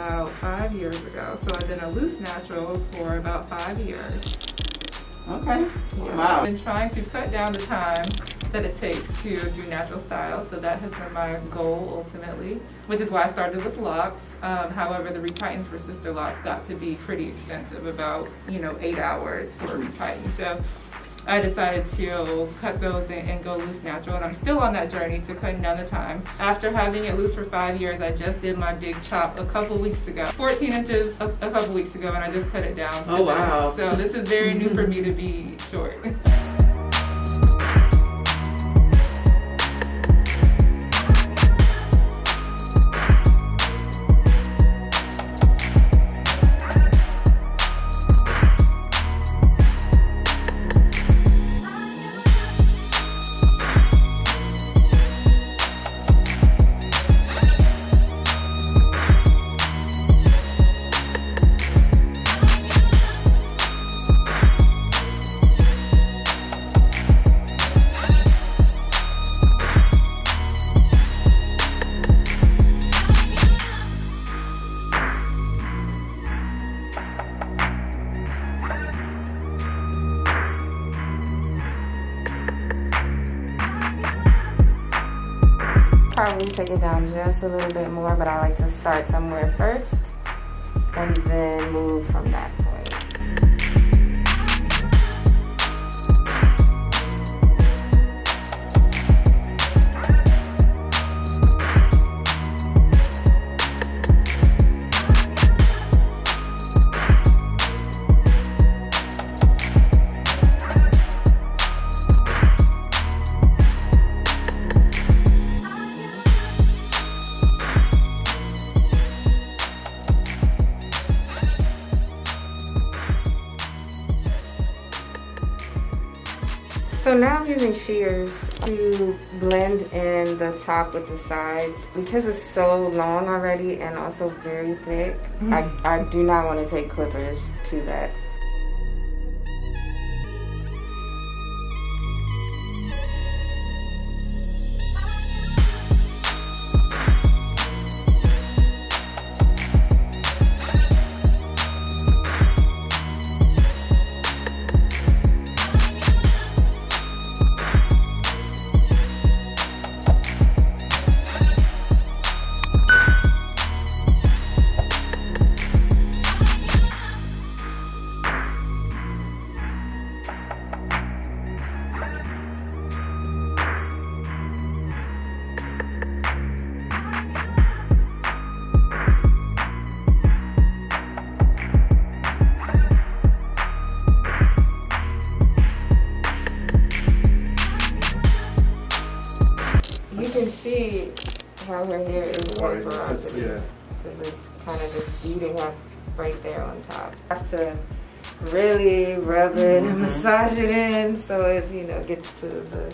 about 5 years ago. So I've been a loose natural for about 5 years. Okay. Yeah. Wow. I've been trying to cut down the time that it takes to do natural styles, so that has been my goal ultimately, which is why I started with locks. However, the retightens for sister locks got to be pretty extensive, about 8 hours for retightening. So I decided to cut those and go loose natural, and I'm still on that journey to cutting down the time. After having it loose for 5 years, I just did my big chop a couple weeks ago, 14 inches a couple weeks ago, and I just cut it down to Oh, wow. this. So this is very new for me to be short. Probably take it down just a little bit more, but I like to start somewhere first and then move from that point. So now I'm using shears to blend in the top with the sides. Because it's so long already and also very thick, I do not want to take clippers to that. You can see how her hair is like porosity, because it's kind of just beating up right there on top. I have to really rub it and massage it in so it gets to the